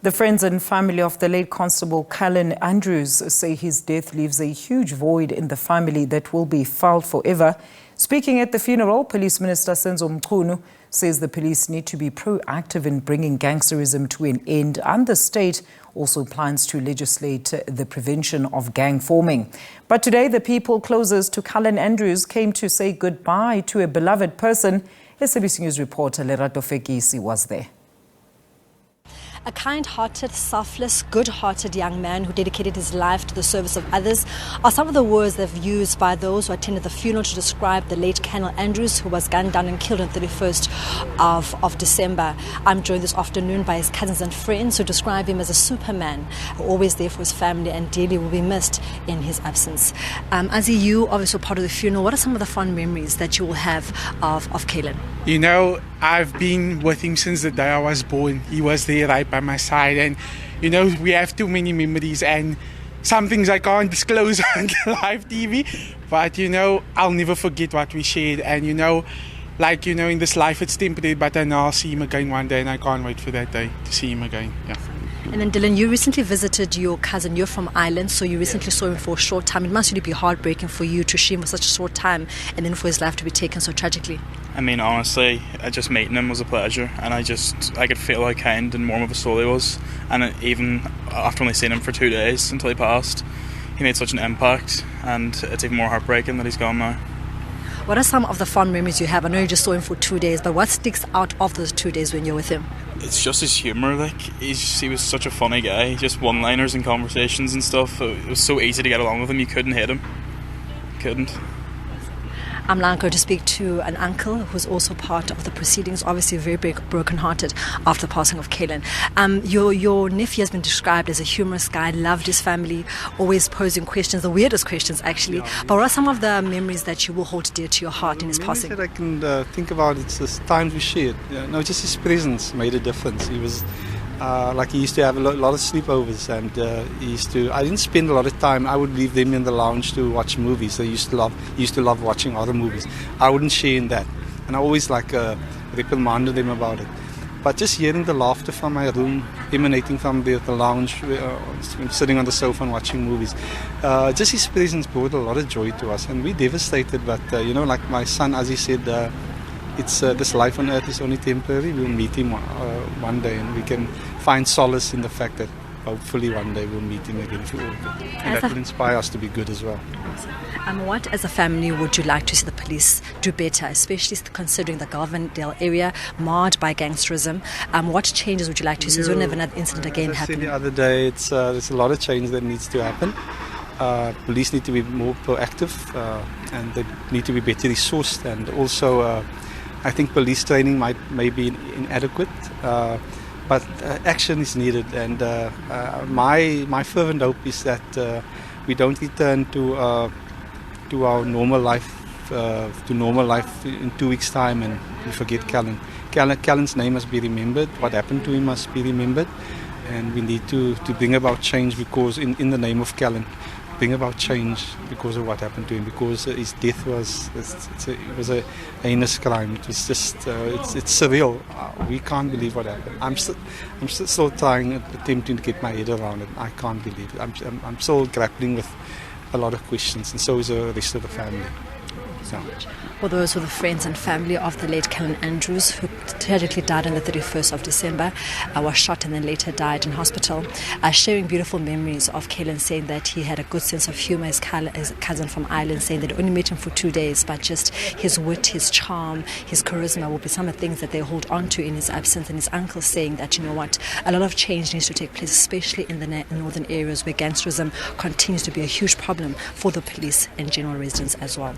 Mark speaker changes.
Speaker 1: The friends and family of the late Constable Callan Andrews say his death leaves a huge void in the family that will be felt forever. Speaking at the funeral, Police Minister Senzo Mchunu says the police need to be proactive in bringing gangsterism to an end, and the state also plans to legislate the prevention of gang forming. But today, the people closest to Callan Andrews came to say goodbye to a beloved person. SABC News reporter Lerato Fekisi was there.
Speaker 2: A kind-hearted, selfless, good-hearted young man who dedicated his life to the service of others are some of the words they've used by those who attended the funeral to describe the late Callan Andrews, who was gunned down and killed on the 31st of December. I'm joined this afternoon by his cousins and friends who describe him as a superman, always there for his family and dearly will be missed in his absence. Azzy, you obviously were part of the funeral. What are some of the fond memories that you will have of Callan?
Speaker 3: You know, I've been with him since the day I was born. He was there right by my side, and you know, we have too many memories, and some things I can't disclose on live TV, but you know, I'll never forget what we shared. And you know, like, you know, in this life it's temporary, but I know I'll see him again one day, and I can't wait for that day to see him again. Yeah.
Speaker 2: And then Dylan, you recently visited your cousin. You're from Ireland, so you recently saw him for a short time. It must really be heartbreaking for you to see him for such a short time and then for his life to be taken so tragically.
Speaker 4: I mean, honestly, just meeting him was a pleasure, and I could feel how kind and warm of a soul he was. And even after only seeing him for 2 days until he passed, he made such an impact, and it's even more heartbreaking that he's gone now.
Speaker 2: What are some of the fond memories you have? I know you just saw him for 2 days, but what sticks out of those 2 days when you're with him?
Speaker 4: It's just his humour. Like, he was such a funny guy. Just one-liners and conversations and stuff. It was so easy to get along with him. You couldn't hate him. Couldn't.
Speaker 2: I'm now going to speak to an uncle who's also part of the proceedings, obviously very broken-hearted after the passing of Callan. Your nephew has been described as a humorous guy, loved his family, always posing questions, the weirdest questions actually. Yeah. But what are some of the memories that you will hold dear to your heart in his passing?
Speaker 5: That I can think about, it's the times we shared. Just his presence made a difference. He was he used to have a lot of sleepovers, and I didn't spend a lot of time. I would leave them in the lounge to watch movies. He used to love watching other movies. I wouldn't share in that, and I always reprimanded them about it. But just hearing the laughter from my room emanating from the lounge, sitting on the sofa and watching movies, just his presence brought a lot of joy to us, and we devastated. But like my son, as he said, it's this life on earth is only temporary. We'll meet him one day, and we can find solace in the fact that hopefully one day we'll meet him again for all good. And that will inspire us to be good as well.
Speaker 2: What, as a family, would you like to see the police do better, especially considering the Galvindale area marred by gangsterism? What changes would you like to see so never another incident again happen?
Speaker 5: The other day, there's a lot of change that needs to happen. Police need to be more proactive, and they need to be better resourced, and also I think police training may be inadequate, but action is needed. And my fervent hope is that we don't return to our normal life, in 2 weeks' time, and we forget Callan. Callan's name must be remembered. What happened to him must be remembered, and we need to bring about change, because in the name of Callan, bring about change because of what happened to him, because his death was a heinous crime. It was just it's surreal. We can't believe what happened. I'm still attempting to get my head around it. I can't believe it. I'm still grappling with a lot of questions, and so is the rest of the family. So.
Speaker 2: Well, those were the friends and family of the late Callan Andrews, who tragically died on the 31st of December, was shot and then later died in hospital, sharing beautiful memories of Callan, saying that he had a good sense of humour. His cousin from Ireland saying that they only met him for 2 days, but just his wit, his charm, his charisma will be some of the things that they hold on to in his absence. And his uncle saying that, a lot of change needs to take place, especially in the northern areas where gangsterism continues to be a huge problem for the police and general residents as well.